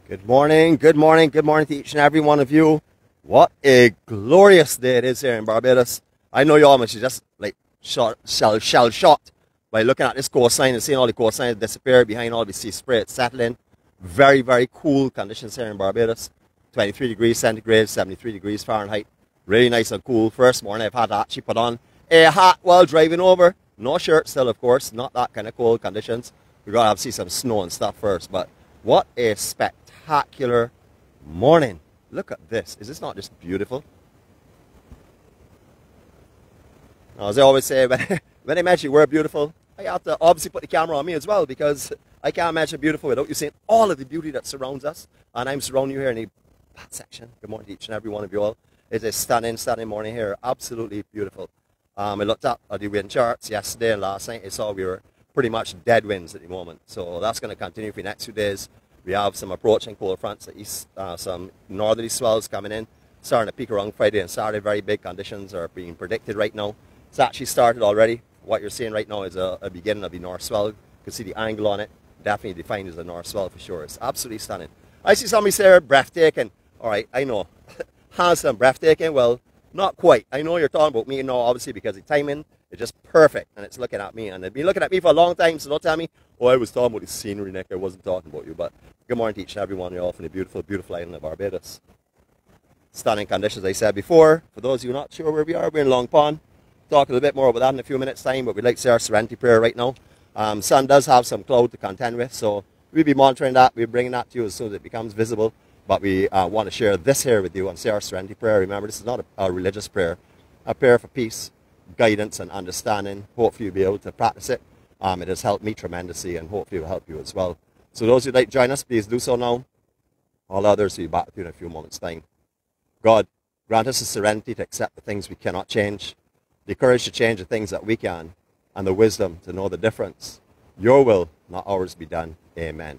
Good morning to each and every one of you. What a glorious day it is here in Barbados. I know you all must be just like shell shocked by looking at this coastline and seeing all the coastlines disappear behind all the sea spray. It's settling. Very, very cool conditions here in Barbados. 23 degrees centigrade, 73 degrees Fahrenheit. Really nice and cool. First morning I've had to actually put on a hat while driving over. No shirt still, of course. Not that kind of cold conditions. We've got to have to see some snow and stuff first. But what a spectacular morning. Look at this. Is this not just beautiful? Now, as I always say, when I mention we're beautiful, I have to obviously put the camera on me as well, because I can't mention beautiful without you seeing all of the beauty that surrounds us. And I'm surrounding you here in the back section. Good morning to each and every one of you all. It's a stunning, stunning morning here. Absolutely beautiful. I looked up at the wind charts yesterday and last night. I saw we were pretty much dead winds at the moment. So that's going to continue for the next few days. We have some approaching cold fronts, some northerly swells coming in, starting to peak around Friday and Saturday. Very big conditions are being predicted right now. It's actually started already. What you're seeing right now is a beginning of the north swell. You can see the angle on it, definitely defined as a north swell for sure. It's absolutely stunning. I see somebody say breathtaking. All right, I know. Handsome, breathtaking. Well, not quite. I know you're talking about me now, obviously, because the timing is just perfect, and it's looking at me. And they've been looking at me for a long time, so don't tell me, oh, I was talking about the scenery, Nick. I wasn't talking about you. But good morning to each and every one of you all from the beautiful, beautiful island of Barbados. Stunning conditions, as I said before. For those of you not sure where we are, we're in Long Pond. Talk a little bit more about that in a few minutes' time, but we'd like to say our serenity prayer right now. Sun does have some cloud to contend with, so we'll be monitoring that. We'll be bringing that to you as soon as it becomes visible. But we want to share this here with you and say our serenity prayer. Remember, this is not a religious prayer, a prayer for peace, guidance, and understanding. Hopefully you'll be able to practice it. It has helped me tremendously, and hopefully it will help you as well. So those who'd like to join us, please do so now. All others will be back with you in a few moments' time. God, grant us the serenity to accept the things we cannot change, the courage to change the things that we can, and the wisdom to know the difference. Your will, not ours, be done. Amen.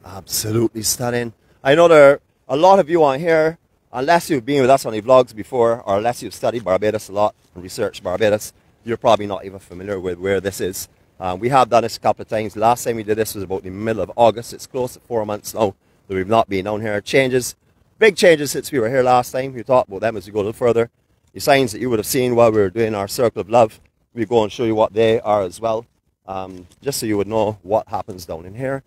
Absolutely stunning. I know there are a lot of you on here, unless you've been with us on the vlogs before, or unless you've studied Barbados a lot and researched Barbados, you're probably not even familiar with where this is. We have done this a couple of times. Last time we did this was about the middle of August. It's close to 4 months now that we've not been down here. Changes, big changes since we were here last time. We'll talk about them as we go a little further. The signs that you would have seen while we were doing our circle of love, we'll go and show you what they are as well, just so you would know what happens down in here.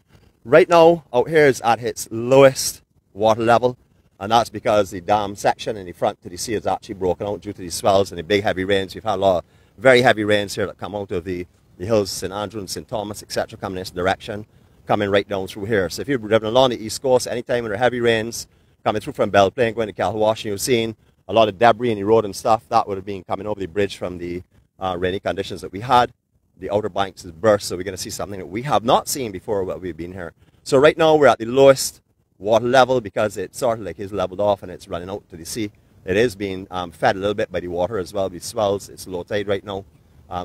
Right now, out here is at its lowest water level, and that's because the dam section in the front to the sea is actually broken out due to the swells and the big heavy rains. We've had a lot of very heavy rains here that come out of the hills, St. Andrew and St. Thomas, etc., coming in this direction, coming right down through here. So if you've driven along the east coast, anytime there are heavy rains coming through from Belle Plaine, going to 𝗘𝗏, you've seen a lot of debris in the road and stuff. That would have been coming over the bridge from the rainy conditions that we had. The outer banks is burst, so we're going to see something that we have not seen before while we've been here. So right now we're at the lowest water level because it sort of like is leveled off and it's running out to the sea. It is being fed a little bit by the water as well, the swells. It's low tide right now.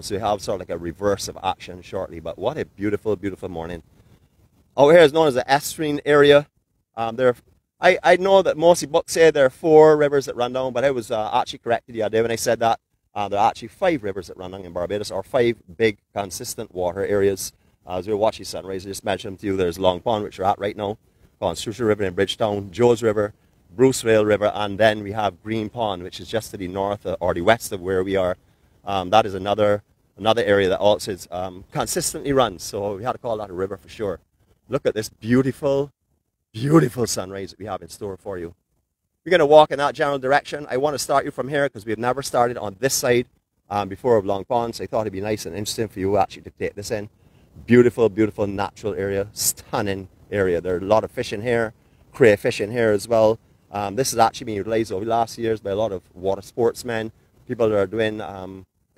So we have sort of like a reverse of action shortly. But what a beautiful, beautiful morning. Out here is known as the estuarine area. I know that most of the books say there are 4 rivers that run down, but I was actually corrected the other day when I said that. There are actually 5 rivers that run down in Barbados, or 5 big, consistent water areas. As we watch the sunrise, I just mentioned to you, there's Long Pond, which we're at right now, 𝗀𝗏 River in Bridgetown, Joes River, Bruce Whale River, and then we have Green Pond, which is just to the north or the west of where we are. That is another area that also is, consistently runs, so we had to call that a river for sure. Look at this beautiful, beautiful sunrise that we have in store for you. we're going to walk in that general direction. I want to start you from here because we've never started on this side before of Long Pond, so I thought it'd be nice and interesting for you actually to take this in. Beautiful, beautiful natural area, stunning area. There are a lot of fish in here, crayfish in here as well. This has actually been utilized over the last years by a lot of water sportsmen, people that are doing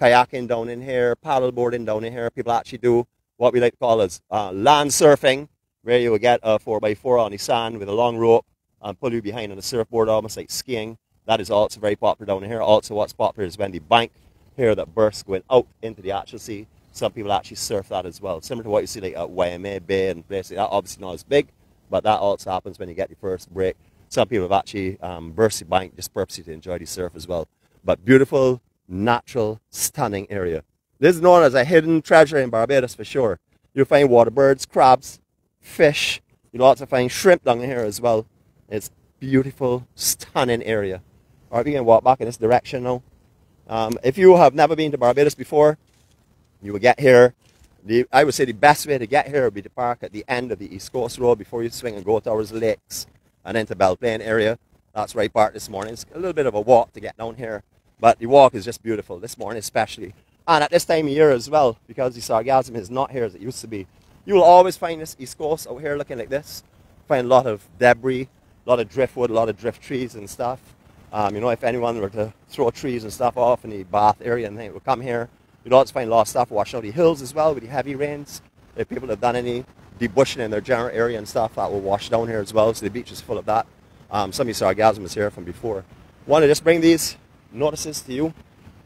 kayaking down in here, paddle boarding down in here. People actually do what we like to call as land surfing, where you will get a 4x4 on the sand with a long rope and pull you behind on a surfboard, almost like skiing. That is also very popular down in here. Also what's popular is when the bank here that bursts going out into the actual sea. Some people actually surf that as well, similar to what you see like at Waimea Bay and places like that. Obviously not as big, but that also happens when you get your first break. Some people have actually burst the bank just purposely to enjoy the surf as well. But beautiful, natural, stunning area. This is known as a hidden treasure in Barbados for sure. You'll find water birds, crabs, fish. You'll also find shrimp down here as well. It's beautiful, stunning area. All right, we can walk back in this direction now. If you have never been to Barbados before, you will get here. I would say the best way to get here would be to park at the end of the East Coast Road before you swing and go towards the lakes and into Belle Plaine area. That's where I parked this morning. It's a little bit of a walk to get down here, but the walk is just beautiful this morning especially. And at this time of year as well, because the sargassum is not here as it used to be. You will always find this East Coast out here looking like this. Find a lot of debris, a lot of driftwood, a lot of drift trees and stuff. You know, if anyone were to throw trees and stuff off in the Bath area and they would come here, you'd also find a lot of stuff washing out the hills as well with the heavy rains. If people have done any debushing in their general area and stuff, that will wash down here as well. So the beach is full of that. Some of the sargassum is here from before. Want to just bring these notices to you,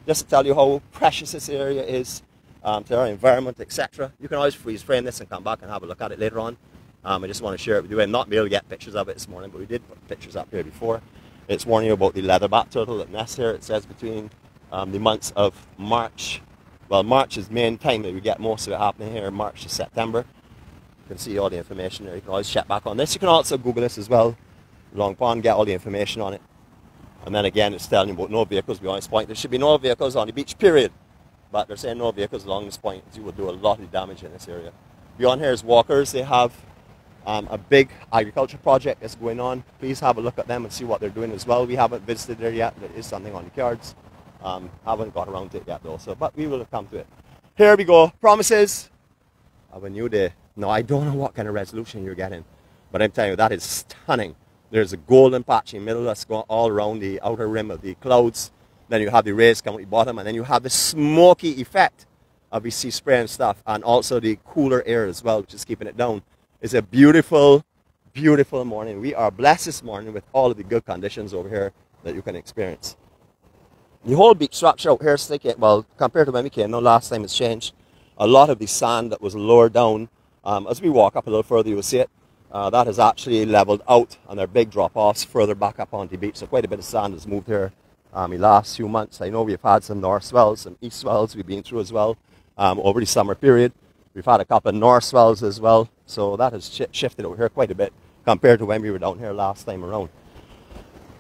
just to tell you how precious this area is to our environment, etc. You can always freeze frame this and come back and have a look at it later on. I just want to share it with you. I'm not be able to get pictures of it this morning, but we did put pictures up here before. It's warning you about the leatherback turtle that nests here. It says between the months of March. Well, March is the main time that we get most of it happening here, March to September. You can see all the information there. You can always check back on this. You can also Google this as well. Long Pond, get all the information on it. And then again, it's telling you about no vehicles beyond this point. There should be no vehicles on the beach, period. But they're saying no vehicles along this point, because you will do a lot of damage in this area. Beyond here is walkers. They have a big agriculture project that's going on. Please have a look at them and see what they're doing as well. We haven't visited there yet. There is something on the cards. Haven't got around to it yet though, but we will come to it. Here we go. Promises of a new day. Now, I don't know what kind of resolution you're getting, but I'm telling you, that is stunning. There's a golden patch in the middle that's going all around the outer rim of the clouds. Then you have the rays coming at the bottom, and then you have the smoky effect of the sea spray and stuff, and also the cooler air as well, which is keeping it down. It's a beautiful, beautiful morning. We are blessed this morning with all of the good conditions over here that you can experience. The whole beach structure out here is like, well, compared to when we came, no, last time it's changed. A lot of the sand that was lowered down, as we walk up a little further, you will see it. That has actually leveled out, and there are big drop-offs further back up onto the beach. So quite a bit of sand has moved here in the last few months. I know we've had some north swells, some east swells we've been through as well over the summer period. We've had a couple of north swells as well. So that has shifted over here quite a bit compared to when we were down here last time around.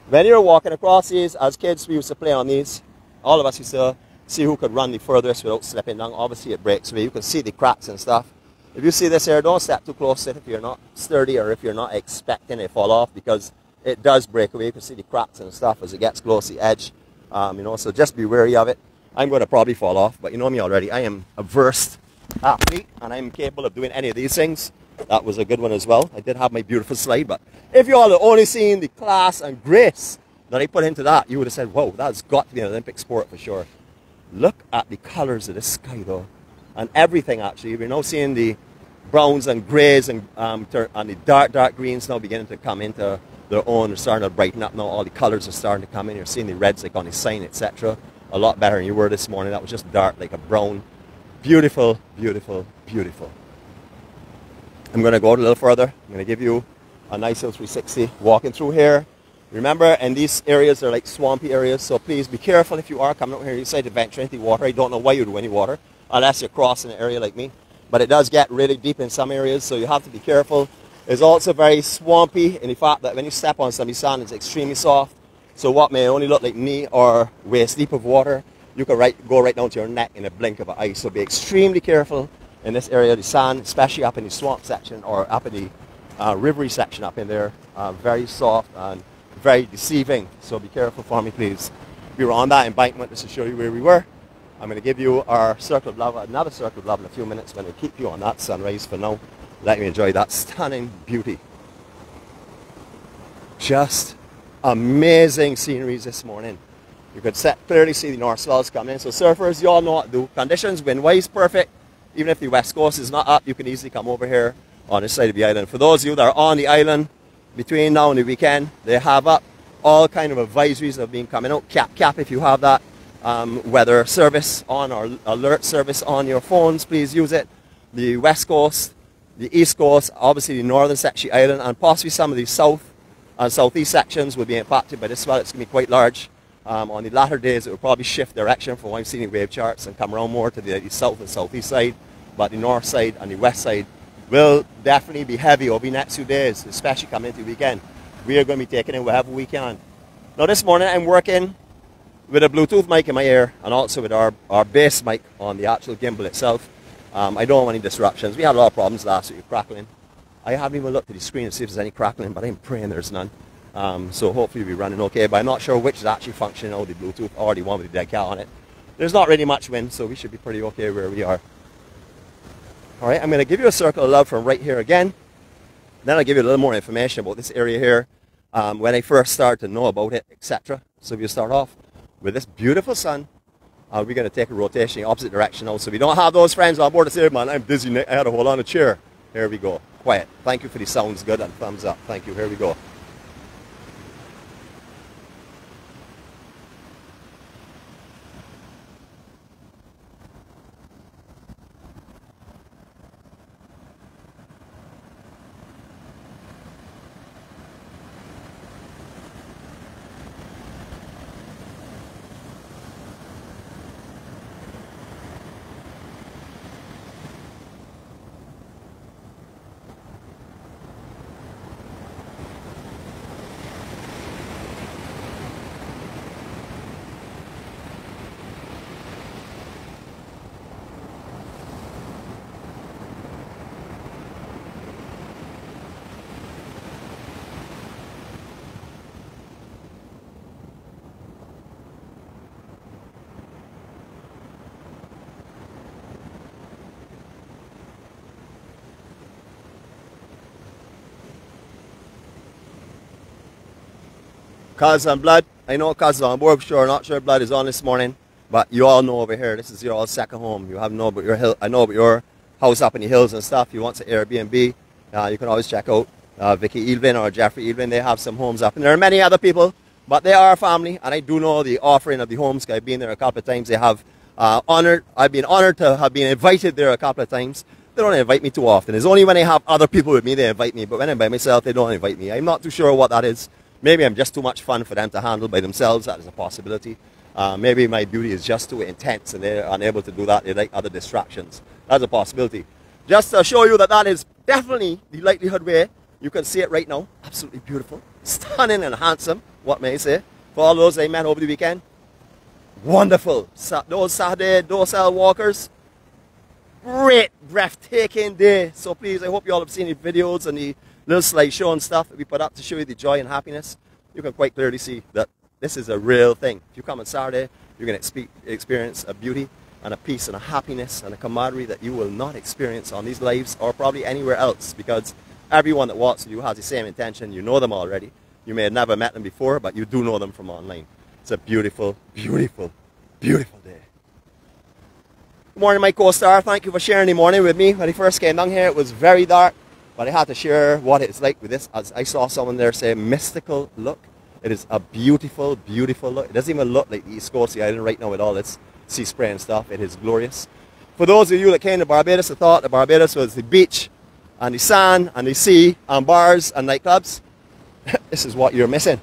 When you're walking across these, as kids, we used to play on these. All of us used to see who could run the furthest without slipping down. Obviously, it breaks away. You can see the cracks and stuff. If you see this here, don't step too close to it if you're not sturdy or if you're not expecting it to fall off, because it does break away. You can see the cracks and stuff as it gets close to the edge. You know, so just be wary of it. I'm going to probably fall off, but you know me already. I am a versed athlete, and I'm capable of doing any of these things. That was a good one as well. I did have my beautiful slide, but if you all had only seen the class and grace that I put into that, you would have said, whoa, that's got to be an Olympic sport for sure. Look at the colors of the sky though, and everything actually. We're now seeing the browns and greys and the dark greens now beginning to come into their own. They're starting to brighten up now. All the colors are starting to come in. You're seeing the reds like on the sign, etc. A lot better than you were this morning. That was just dark like a brown. Beautiful, beautiful, beautiful. I'm going to go out a little further. I'm going to give you a nice little 360 walking through here. Remember, in these areas, they're like swampy areas, so please be careful if you are coming out here. You decide to venture into the water. I don't know why you do any water, unless you're crossing an area like me. But it does get really deep in some areas, so you have to be careful. It's also very swampy in the fact that when you step on some of the sand, it's extremely soft. So what may only look like knee or waist deep of water, you can go right down to your neck in a blink of an eye. So be extremely careful in this area of the sand, especially up in the swamp section or up in the rivery section up in there. Very soft and very deceiving. So be careful for me, please. We were on that embankment just to show you where we were. I'm going to give you our circle of love, another circle of love in a few minutes. When I keep you on that sunrise for now. Let me enjoy that stunning beauty. Just amazing sceneries this morning. You could clearly see the north swells coming in. So surfers, you all know what to do. Conditions, wind-wise, perfect. Even if the west coast is not up, you can easily come over here on this side of the island. For those of you that are on the island between now and the weekend, they have up all kind of advisories that have been coming out. Cap if you have that. Weather service on or alert service on your phones, please use it. The west coast, the east coast, obviously the northern section island, and possibly some of the south and southeast sections will be impacted by this swell. It's going to be quite large. On the latter days, it will probably shift direction from what I'm seeing in wave charts and come around more to the south and southeast side. But the north side and the west side will definitely be heavy over the next few days, especially coming into the weekend. We are going to be taking in whatever we can. Now this morning I'm working with a Bluetooth mic in my ear and also with our bass mic on the actual gimbal itself. I don't want any disruptions. We had a lot of problems last week with crackling. I haven't even looked at the screen to see if there's any crackling, but I'm praying there's none. So hopefully we'll be running okay, but I'm not sure which is actually functioning out, the Bluetooth or the one with the dead cat on it. There's not really much wind, so we should be pretty okay where we are. Alright, I'm going to give you a circle of love from right here again. Then I'll give you a little more information about this area here, when I first started to know about it, etc. So we'll start off with this beautiful sun. We're going to take a rotation in the opposite direction now, so we don't have those friends on board to say, man, I'm dizzy, Nick, I had to hold on a chair. Here we go. Quiet. Thank you for the sounds good and thumbs up. Thank you. Here we go. 𝗘𝗠𝗔𝗓, I know 𝗘𝗠𝗔𝗓 on board, sure, not sure blood is on this morning, but you all know over here, this is your all second home. You have know about your hill, I know about your house up in the hills and stuff. You want to Airbnb, you can always check out Vicky Evelyn or Jeffrey Evelyn. They have some homes up, and there are many other people, but they are a family, and I do know the offering of the homes. I've been there a couple of times. They have I've been honored to have been invited there a couple of times. They don't invite me too often. It's only when I have other people with me they invite me, but when I'm by myself they don't invite me. I'm not too sure what that is. Maybe I'm just too much fun for them to handle by themselves. That is a possibility. Maybe my beauty is just too intense and they're unable to do that. They like other distractions. That's a possibility. Just to show you that that is definitely the likelihood way. You can see it right now. Absolutely beautiful. Stunning and handsome, what may I say. For all those I met over the weekend. Wonderful. Those 𝗬𝗢𝗨𝗥 walkers. Great, breathtaking day. So please, I hope you all have seen the videos and the little slideshow and stuff that we put up to show you the joy and happiness. You can quite clearly see that this is a real thing. If you come on Saturday, you're going to experience a beauty and a peace and a happiness and a camaraderie that you will not experience on these lives or probably anywhere else, because everyone that walks with you has the same intention. You know them already. You may have never met them before, but you do know them from online. It's a beautiful, beautiful, beautiful day. Good morning, my co-star. Thank you for sharing the morning with me. When I first came down here, it was very dark. But I had to share what it's like with this, as I saw someone there say mystical look. It is a beautiful, beautiful look. It doesn't even look like the East Coast, the island right now with all its sea spray and stuff. It is glorious. For those of you that came to Barbados and thought that Barbados was the beach and the sand and the sea and bars and nightclubs, this is what you're missing.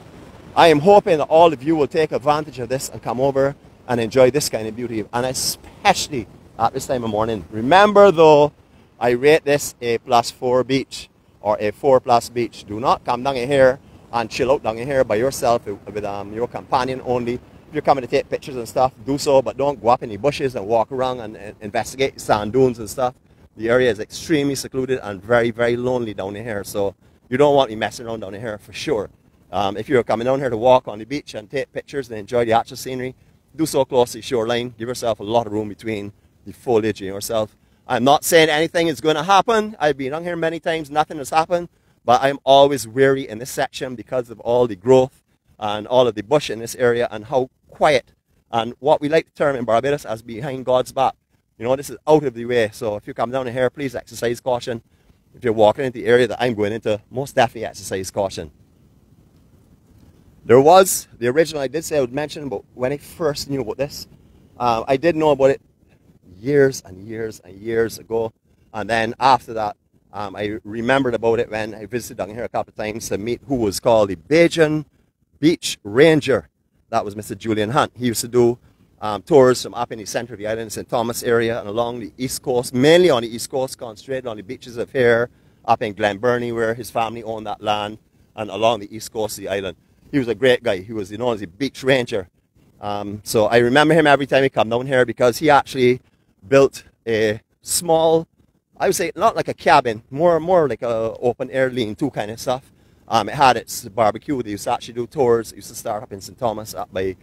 I am hoping that all of you will take advantage of this and come over and enjoy this kind of beauty, and especially at this time of morning. Remember though, I rate this a +4 beach or a 4+ beach. Do not come down in here and chill out down in here by yourself with your companion only. If you're coming to take pictures and stuff, do so, but don't go up in the bushes and walk around and investigate sand dunes and stuff. The area is extremely secluded and very, very lonely down in here, so you don't want to be messing around down in here for sure. If you're coming down here to walk on the beach and take pictures and enjoy the actual scenery, do so close to the shoreline. Give yourself a lot of room between the foliage and yourself. I'm not saying anything is going to happen. I've been down here many times, nothing has happened. But I'm always wary in this section because of all the growth and all of the bush in this area and how quiet and what we like to term in Barbados as behind God's back. You know, this is out of the way. So if you come down here, please exercise caution. If you're walking into the area that I'm going into, most definitely exercise caution. There was the original, I did say I would mention, but when I first knew about this, I did know about it years and years and years ago. And then after that, I remembered about it when I visited down here a couple of times to meet who was called the Bajan Beach Ranger. That was Mr. Julian Hunt. He used to do tours from up in the center of the island, St. Thomas area, and along the east coast, mainly on the east coast, concentrated on the beaches of here, up in Glenburnie, where his family owned that land, and along the east coast of the island. He was a great guy. He was known as the Beach Ranger. So I remember him every time he come down here because he actually built a small, I would say not like a cabin, more like a open air lean-to kind of stuff. It had its barbecue. They used to actually do tours. It used to start up in St. Thomas, up by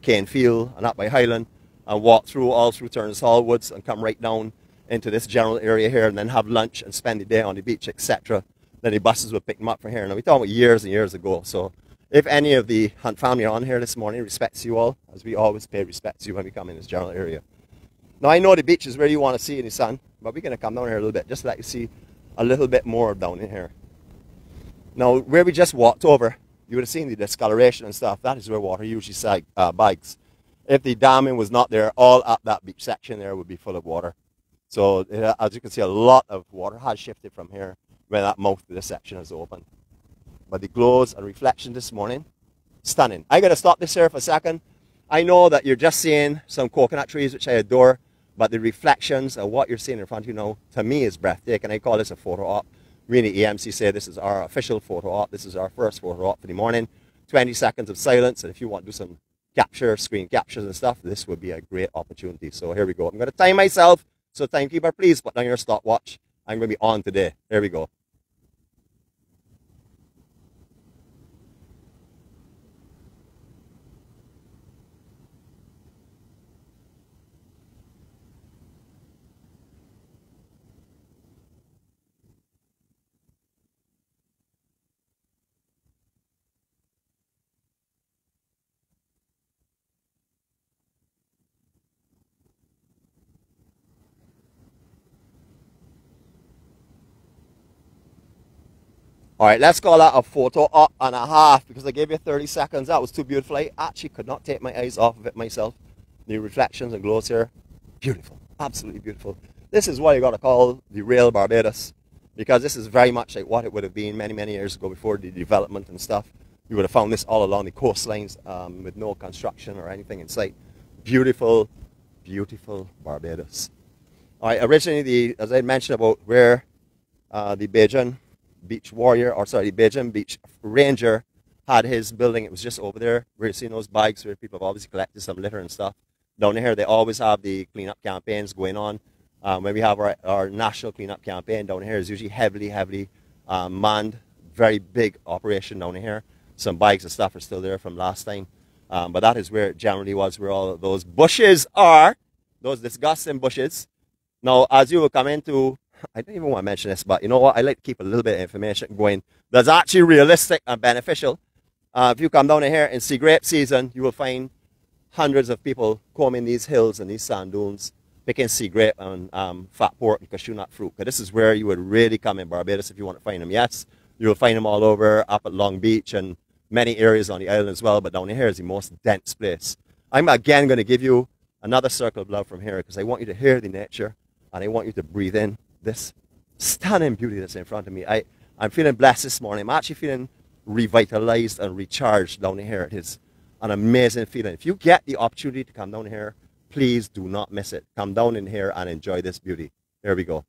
Cane Field and up by Highland, and walk through all through 𝗬𝗓𝗏 Woods and come right down into this general area here and then have lunch and spend the day on the beach, etc. Then the buses would pick them up from here. Now we're talking about years and years ago. So if any of the Hunt family are on here this morning, respects you all, as we always pay respect to you when we come in this general area. Now I know the beach is where you want to see in the sun, but we're going to come down here a little bit just to let you see a little bit more down in here. Now where we just walked over, you would have seen the discoloration and stuff. That is where water usually bikes. If the damming was not there, all up that beach section there would be full of water. So as you can see, a lot of water has shifted from here when that mouth of this section is open. But the glows and reflection this morning, stunning. I got to stop this here for a second. I know that you're just seeing some coconut trees, which I adore, but the reflections of what you're seeing in front of you now, to me, is breathtaking. I call this a photo op. We in the EMC say this is our official photo op. This is our first photo op for the morning. 20 seconds of silence, and if you want to do some screen captures and stuff, this would be a great opportunity. So here we go. I'm going to time myself. So timekeeper, please put down your stopwatch. I'm going to be on today. Here we go. All right, let's call that a photo op and a half because I gave you 30 seconds. That was too beautiful. I actually could not take my eyes off of it myself. The reflections and glows here, beautiful, absolutely beautiful. This is what you got to call the real Barbados because this is very much like what it would have been many, many years ago before the development and stuff. You would have found this all along the coastlines with no construction or anything in sight. Beautiful, beautiful Barbados. All right, originally, as I mentioned about where the Bajan Beach Warrior, or sorry, the Bajan Beach Ranger had his building. It was just over there where you're seeing those bags where people have obviously collected some litter and stuff. Down here, they always have the cleanup campaigns going on. When we have our national cleanup campaign down here, is usually heavily manned, very big operation down here. Some bags and stuff are still there from last time. But that is where it generally was, where all of those bushes are, those disgusting bushes. Now, as you will come into, I don't even want to mention this, but you know what? I like to keep a little bit of information going that's actually realistic and beneficial. If you come down here in sea grape season, you will find hundreds of people combing these hills and these sand dunes, picking sea grape and fat pork and cashew nut fruit. Because this is where you would really come in Barbados if you want to find them. Yes, you will find them all over, up at Long Beach and many areas on the island as well, but down here is the most dense place. I'm again going to give you another circle of love from here because I want you to hear the nature and I want you to breathe in this stunning beauty that's in front of me. I'm feeling blessed this morning. I'm actually feeling revitalized and recharged down here. It is an amazing feeling. If you get the opportunity to come down here, please do not miss it. Come down in here and enjoy this beauty. Here we go.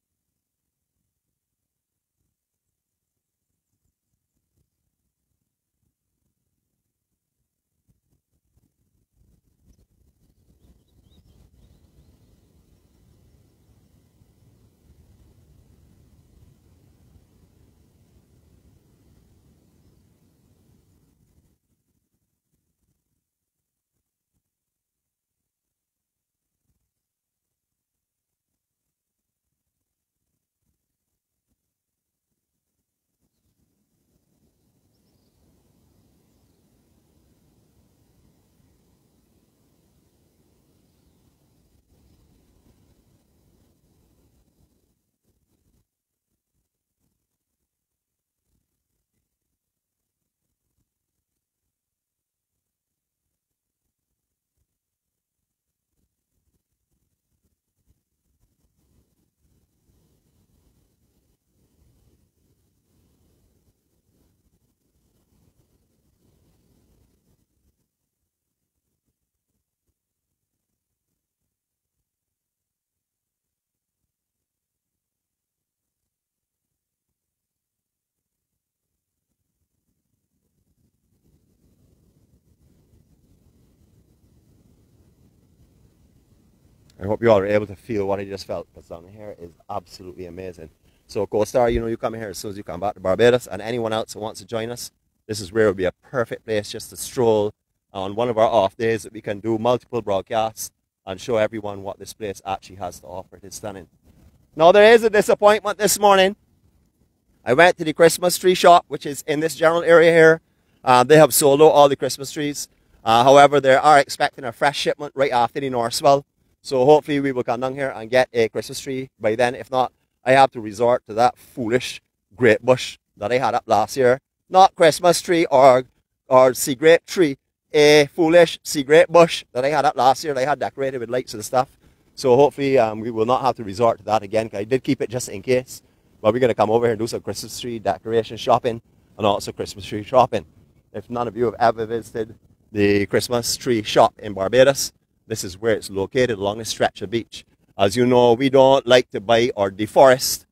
I hope you all are able to feel what I just felt, because down here is absolutely amazing. So co-star, you know, you come here as soon as you come back to Barbados, and anyone else who wants to join us, this is where it would be a perfect place just to stroll on one of our off days that we can do multiple broadcasts and show everyone what this place actually has to offer. It's stunning. Now there is a disappointment this morning. I went to the Christmas tree shop, which is in this general area here. They have sold out all the Christmas trees. However, they are expecting a fresh shipment right after the north swell. So hopefully we will come down here and get a Christmas tree by then. If not, I have to resort to that foolish grape bush that I had up last year. Not Christmas tree or sea grape tree. A foolish sea grape bush that I had up last year that I had decorated with lights and stuff. So hopefully we will not have to resort to that again. I did keep it just in case. But we're going to come over here and do some Christmas tree decoration shopping and also Christmas tree shopping. If none of you have ever visited the Christmas tree shop in Barbados, this is where it's located along a stretch of beach. As you know, we don't like to buy or deforest.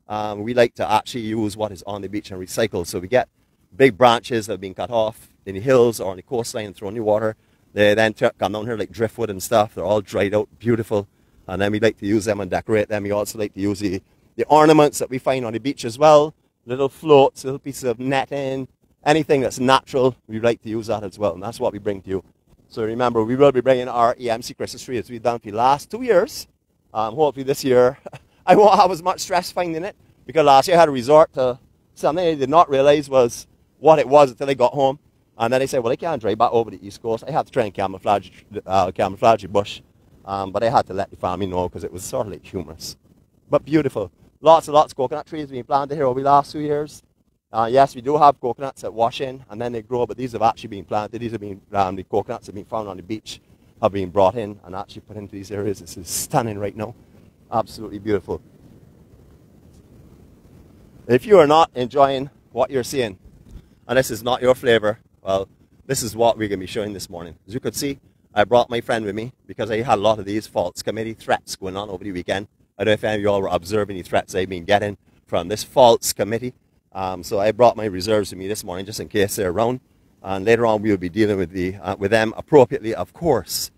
We like to actually use what is on the beach and recycle. So we get big branches that have been cut off in the hills or on the coastline and thrown in the water. They then come down here like driftwood and stuff. They're all dried out, beautiful. And then we like to use them and decorate them. We also like to use the ornaments that we find on the beach as well. Little floats, little pieces of netting, anything that's natural, we like to use that as well. And that's what we bring to you. So remember, we will be bringing our EMC Christmas tree as we've done for the last 2 years. Hopefully this year, I won't have as much stress finding it, because last year I had to resort to something I did not realize was what it was until I got home. And then I said, well, I can't drive back over the East Coast. I have to try and camouflage the bush. But I had to let the family know because it was sort of like humorous. But beautiful. Lots and lots of coconut trees being planted here over the last 2 years. Yes, we do have coconuts that wash in and then they grow, but these have actually been planted. These have been, the coconuts have been found on the beach, have been brought in and actually put into these areas. This is stunning right now. Absolutely beautiful. If you are not enjoying what you're seeing, and this is not your flavor, well, this is what we're going to be showing this morning. As you could see, I brought my friend with me because I had a lot of these false committee threats going on over the weekend. I don't know if any of you all were observing the threats I've been getting from this false committee. So I brought my reserves with me this morning just in case they're around. And later on we will be dealing with them appropriately, of course.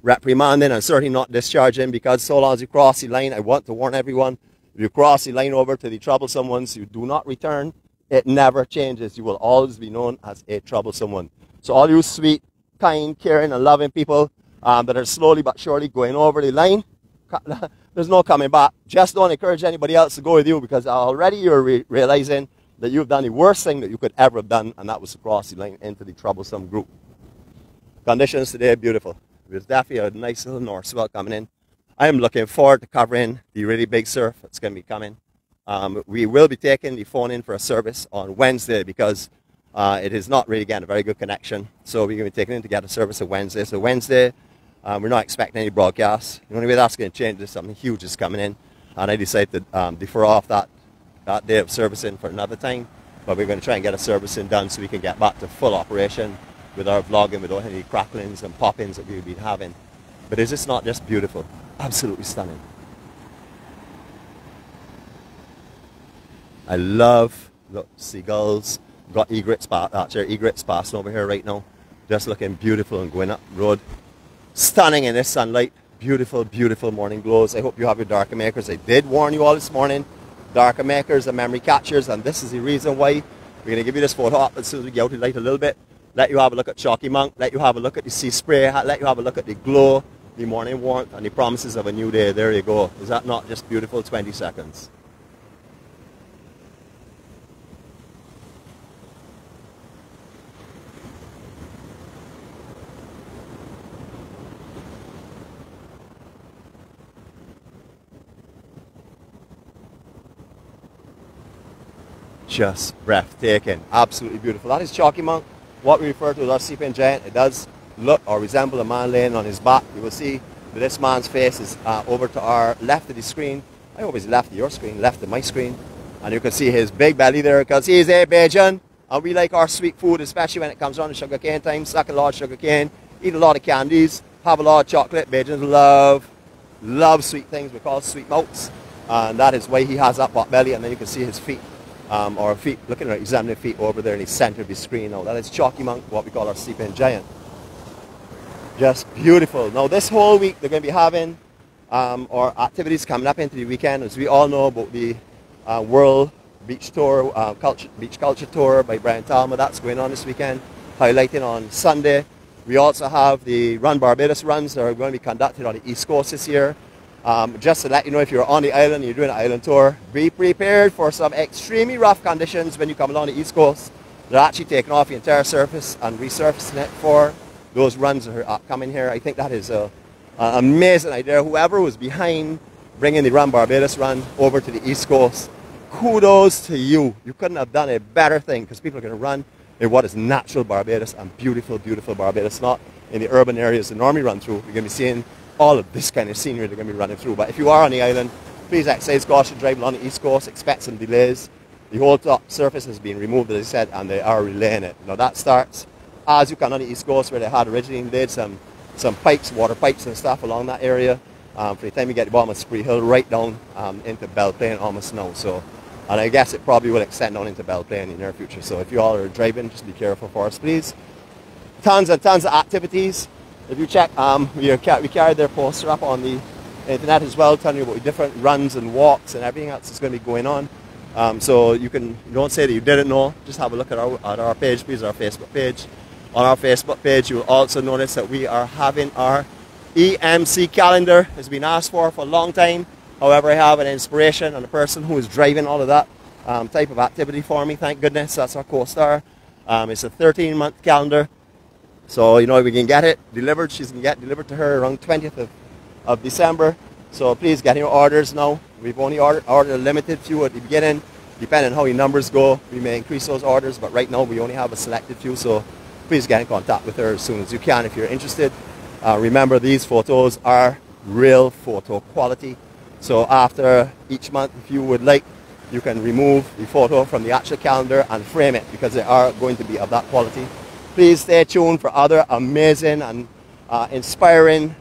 Reprimanding and certainly not discharging, because so long as you cross the line, I want to warn everyone, if you cross the line over to the troublesome ones, you do not return. It never changes. You will always be known as a troublesome one. So all you sweet, kind, caring and loving people that are slowly but surely going over the line, there's no coming back. Just don't encourage anybody else to go with you, because already you're realizing that you've done the worst thing that you could ever have done, and that was to cross the line into the troublesome group. Conditions today are beautiful. There's definitely a nice little north swell coming in. I am looking forward to covering the really big surf that's going to be coming. We will be taking the phone in for a service on Wednesday, because it is not really getting a very good connection. So we're going to be taking in to get a service on Wednesday. So Wednesday, we're not expecting any broadcasts. The only way that's going to change is something huge is coming in. And I decided to defer off that day of servicing for another time. But we're going to try and get a servicing done so we can get back to full operation with our vlogging without any cracklings and pop-ins that we've been having. But is this not just beautiful? Absolutely stunning. I love, look, seagulls. We've got egrets passing over here right now. Just looking beautiful and going up the road. Stunning in this sunlight. Beautiful, beautiful morning glows. I hope you have your darker makers. I did warn you all this morning. Darker makers and memory catchers, and this is the reason why we're going to give you this photo up as soon as we get out the light a little bit. Let you have a look at 𝗀𝗏𝗏, let you have a look at the sea spray, let you have a look at the glow, the morning warmth, and the promises of a new day. There you go. Is that not just beautiful? 20 seconds. Just breathtaking, absolutely beautiful. That is 𝗀𝗏𝗏, what we refer to as our sleeping giant. It does look or resemble a man laying on his back. You will see that this man's face is over to our left of the screen. I hope he's left of your screen, left of my screen. And you can see his big belly there, because he's a Bajan. And we like our sweet food, especially when it comes around to sugarcane time. Suck a lot of sugarcane, eat a lot of candies, have a lot of chocolate. Bajans love sweet things. We call sweet mouths. And that is why he has that pot belly. And then you can see his feet. Or feet, looking at examining feet over there in the center of the screen. Now that is 𝗀𝗏𝗏, what we call our sleeping giant. Just beautiful. Now this whole week they're going to be having or activities coming up into the weekend. As we all know about the World Beach Tour, Beach Culture Tour by Brian Talma, that's going on this weekend, highlighting on Sunday. We also have the Run Barbados runs that are going to be conducted on the East Coast this year. Just to let you know, if you're on the island and you're doing an island tour, be prepared for some extremely rough conditions when you come along the East Coast. They're actually taking off the entire surface and resurfacing it for those runs that are coming here. I think that is an amazing idea. Whoever was behind bringing the Run Barbados run over to the East Coast, kudos to you. You couldn't have done a better thing, because people are going to run in what is natural Barbados and beautiful, beautiful Barbados, not in the urban areas they normally run through. You're going to be seeing all of this kind of scenery they're going to be running through. But if you are on the island, please exercise caution driving on the East Coast. Expect some delays. The whole top surface has been removed, as I said, and they are relaying it. Now that starts as you come on the East Coast, where they had originally laid some pipes, water pipes and stuff along that area. For the time you get to the bottom of Spree Hill, right down into Belle Plaine almost now. So, and I guess it probably will extend on into Belle Plaine in the near future. So if you all are driving, just be careful for us, please. Tons and tons of activities. If you check, we carried their poster up on the internet as well, telling you about the different runs and walks and everything else that's going to be going on. So you don't say that you didn't know. Just have a look at our page, please, our Facebook page. On our Facebook page, you will also notice that we are having our EMC calendar. It's been asked for a long time. However, I have an inspiration and a person who is driving all of that type of activity for me. Thank goodness, that's our co-star. It's a 13-month calendar. So, you know, we can get it delivered. She's going to get delivered to her around 20th of December. So please get your orders now. We've only ordered a limited few at the beginning. Depending on how your numbers go, we may increase those orders. But right now, we only have a selected few. So please get in contact with her as soon as you can if you're interested. Remember, these photos are real photo quality. So after each month, if you would like, you can remove the photo from the actual calendar and frame it, because they are going to be of that quality. Please stay tuned for other amazing and inspiring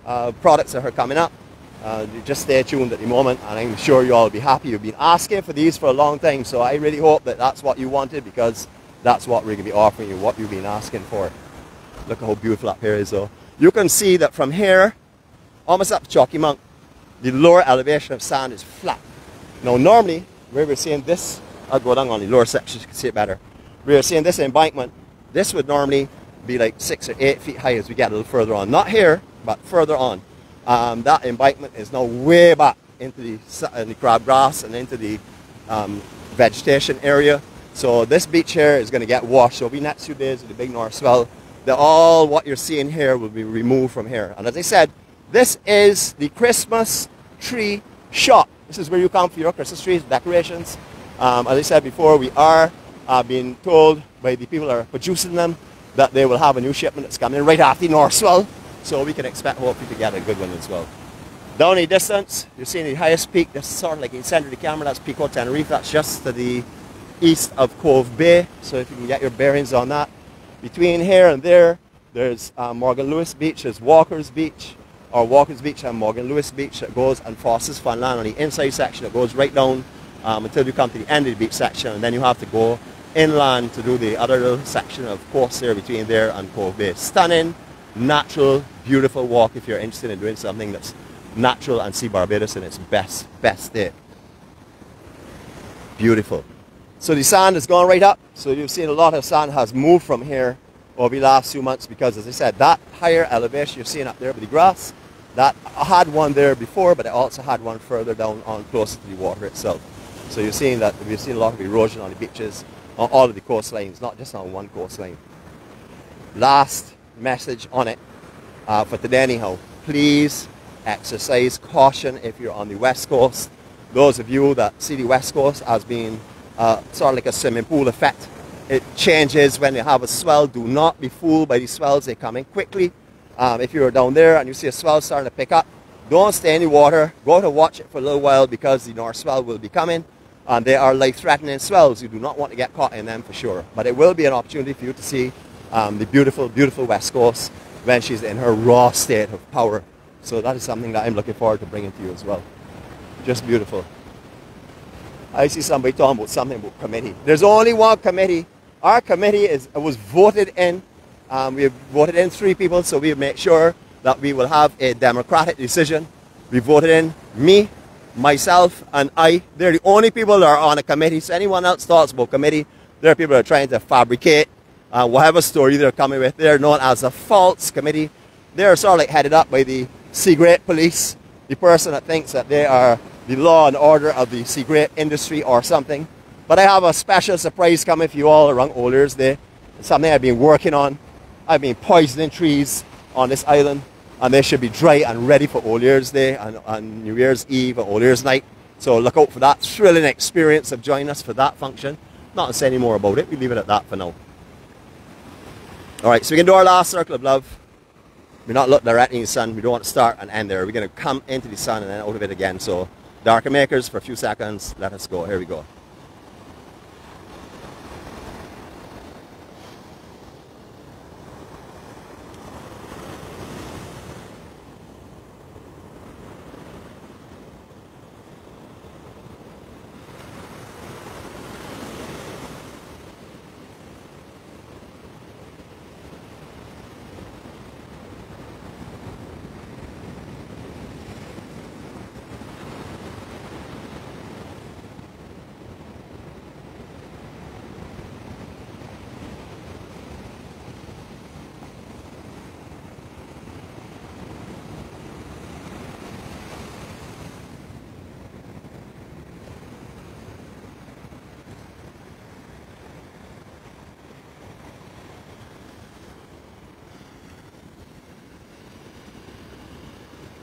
products that are coming up. You just stay tuned at the moment, and I'm sure you all will be happy. You've been asking for these for a long time, so I really hope that that's what you wanted, because that's what we're going to be offering you, what you've been asking for. Look how beautiful up here is, though. You can see that from here, almost up to 𝗀𝗄𝗏, the lower elevation of sand is flat. Now normally, where we're seeing this, I'll go down on the lower section so you can see it better. We're seeing this embankment. This would normally be like 6 or 8 feet high as we get a little further on. Not here, but further on. That embankment is now way back into the crabgrass and into the vegetation area. So this beach here is going to get washed. So it'll be next few days with the big north swell. All what you're seeing here will be removed from here. And as I said, this is the Christmas tree shop. This is where you come for your Christmas trees, decorations. As I said before, we are being told by the people that are producing them that they will have a new shipment that's coming right after the north swell. So we can expect hopefully to get a good one as well. Down in the distance, you're seeing the highest peak. That's sort of like in the center of the camera. That's 𝗂𝗏𝗏. That's just to the east of Cove Bay. So if you can get your bearings on that. Between here and there, there's Morgan Lewis Beach, there's Walker's Beach, or Walker's Beach and Morgan Lewis Beach that goes and crosses Funland on the inside section. It goes right down until you come to the end of the beach section, and then you have to go inland to do the other little section of coast there between there and Cove Bay. Stunning, natural, beautiful walk if you're interested in doing something that's natural and see Barbados in its best state. Beautiful. So the sand has gone right up. So you've seen a lot of sand has moved from here over the last few months, because as I said, that higher elevation you're seeing up there with the grass, that I had one there before, but I also had one further down on closer to the water itself. So you're seeing that we've seen a lot of erosion on the beaches, on all of the coastlines, not just on one coastline. Last message on it for today anyhow, please exercise caution if you're on the west coast. Those of you that see the west coast as being sort of like a swimming pool effect, it changes when they have a swell. Do not be fooled by the swells. They come in quickly. If you're down there and you see a swell starting to pick up, don't stay in the water. Go to watch it for a little while, because the north swell will be coming, and they are life-threatening swells. You do not want to get caught in them for sure. But it will be an opportunity for you to see the beautiful, beautiful west coast when she's in her raw state of power. So that is something that I'm looking forward to bringing to you as well. Just beautiful. I see somebody talking about something about committee. There's only one committee. Our committee was voted in. We have voted in 3 people, so we make sure that we will have a democratic decision. We voted in me, myself, and I. They're the only people that are on a committee. So anyone else talks about committee, there are people that are trying to fabricate whatever story they're coming with. They're known as a false committee. They're sort of like headed up by the cigarette police, the person that thinks that they are the law and order of the cigarette industry or something. But I have a special surprise coming for you all around Old Year's Day. It's something I've been working on. I've been poisoning trees on this island, and they should be dry and ready for Old Year's Day and New Year's Eve and Old Year's Night. So look out for that thrilling experience of joining us for that function. Not to say any more about it, we leave it at that for now. Alright, so we can do our last circle of love. We're not looking directly in the sun, we don't want to start and end there. We're going to come into the sun and then out of it again. So darker makers for a few seconds, let us go. Here we go.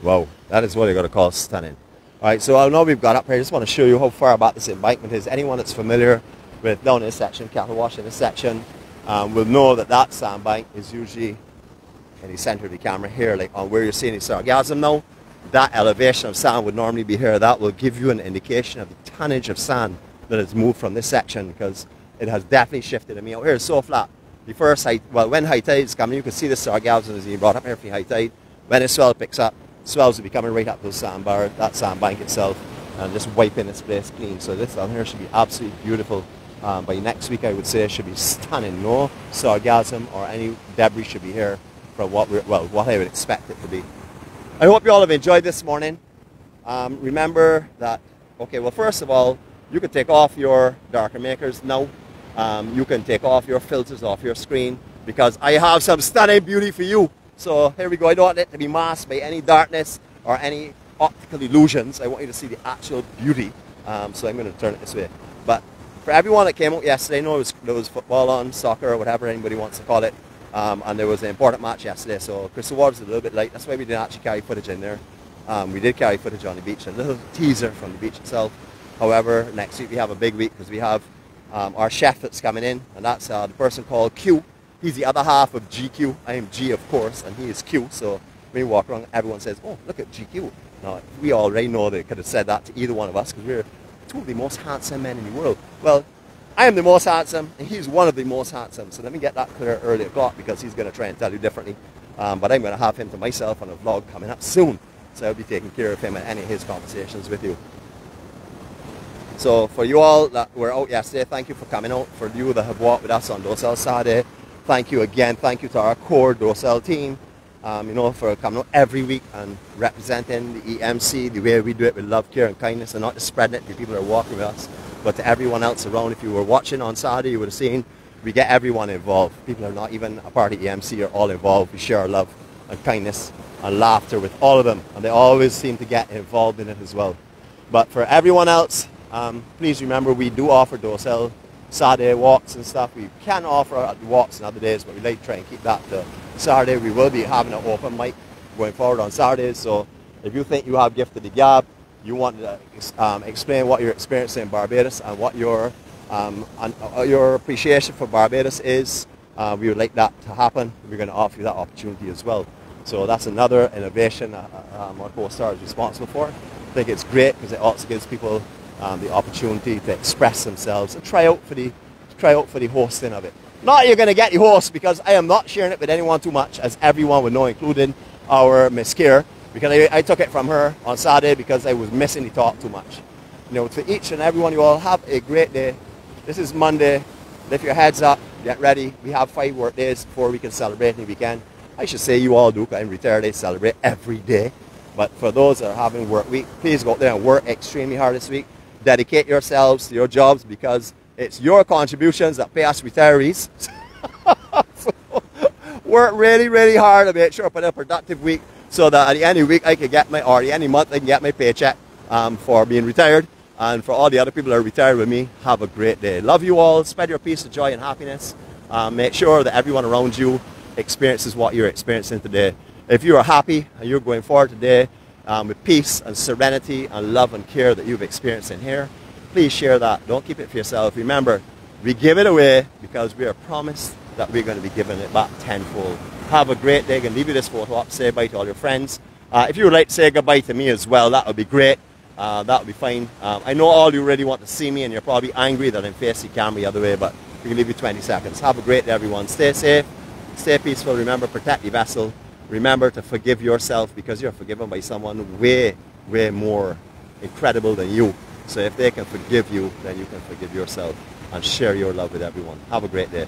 Wow, that is what you're going to call stunning. Alright, so I know we've got up here. I just want to show you how far back this embankment is. Anyone that's familiar with down this section, cattle wash in this section, will know that that sandbank is usually in the center of the camera here, like on where you're seeing the sargassum now. That elevation of sand would normally be here. That will give you an indication of the tonnage of sand that has moved from this section, because it has definitely shifted. I mean, out here it's so flat. The first high, well, when high tide is coming, you can see the sargassum is being brought up here for high tide. When the swell picks up, swells will be coming right up those sandbar, that sandbank itself, and just wiping this place clean. So this down here should be absolutely beautiful. By next week, I would say it should be stunning. No sargassum or any debris should be here from what I would expect it to be. I hope you all have enjoyed this morning. Remember that, okay, well, first of all, you can take off your darker makers now. You can take off your filters off your screen, because I have some stunning beauty for you. So here we go. I don't want it to be masked by any darkness or any optical illusions. I want you to see the actual beauty. So I'm going to turn it this way. But for everyone that came out yesterday, I know there was football on, soccer, or whatever anybody wants to call it. And there was an important match yesterday. So Crystal Waters was a little bit late. That's why we didn't actually carry footage in there. We did carry footage on the beach, a little teaser from the beach itself. However, next week we have a big week, because we have our chef that's coming in, and that's the person called Q. He's the other half of GQ. I am G, of course, and he is Q. So when we walk around, everyone says, oh, look at GQ. Now, we already know they could have said that to either one of us, because we're two of the most handsome men in the world. Well, I am the most handsome, and he's one of the most handsome. So let me get that clear early o'clock, because he's going to try and tell you differently. But I'm going to have him to myself on a vlog coming up soon. So I'll be taking care of him in any of his conversations with you. So for you all that were out yesterday, thank you for coming out. For you that have walked with us on 𝗬𝗧 Saturday, thank you again. Thank you to our core 𝗬𝗧 team, you know, for coming out every week and representing the EMC the way we do it with love, care and kindness, and not just spreading it to people that are walking with us, but to everyone else around. If you were watching on Saturday, you would have seen we get everyone involved. People are not even a part of EMC are all involved. We share our love and kindness and laughter with all of them, and they always seem to get involved in it as well. But for everyone else, please remember we do offer 𝗬𝗧 Saturday walks and stuff. We can offer walks on other days, but we like to try and keep that to Saturday. We will be having an open mic going forward on Saturdays. So if you think you have gift of the gab, you want to explain what you're experiencing in Barbados and what your appreciation for Barbados is, we would like that to happen. We're going to offer you that opportunity as well. So that's another innovation our co-star is responsible for. I think it's great because it also gives people the opportunity to express themselves and try out for the hosting of it. Not you're going to get the host, because I am not sharing it with anyone too much, as everyone would know, including our Miss Kier, because I took it from her on Saturday because I was missing the talk too much. You know, to each and every one of you all, have a great day. This is Monday. Lift your heads up. Get ready. We have 5 work days before we can celebrate the weekend. I should say you all do, because I'm retired. I celebrate every day. But for those that are having work week, please go out there and work extremely hard this week. Dedicate yourselves to your jobs because it's your contributions that pay us retirees. So work really, really hard to make sure I put in a productive week so that at the end of the week I can get my, or the end of the month I can get my paycheck for being retired. And for all the other people that are retired with me, have a great day. Love you all. Spread your peace of joy and happiness. Make sure that everyone around you experiences what you're experiencing today. If you are happy and you're going forward today with peace and serenity and love and care that you've experienced in here, please share that. Don't keep it for yourself. Remember, we give it away because we are promised that we're going to be giving it back tenfold. Have a great day. I'm going to leave you this photo up. Say bye to all your friends. If you would like to say goodbye to me as well, that would be great. That would be fine. I know all you really want to see me and you're probably angry that I'm facing the camera the other way, but we can leave you 20 seconds. Have a great day, everyone. Stay safe. Stay peaceful. Remember, protect the vessel. Remember to forgive yourself because you're forgiven by someone way, way more incredible than you. So if they can forgive you, then you can forgive yourself and share your love with everyone. Have a great day.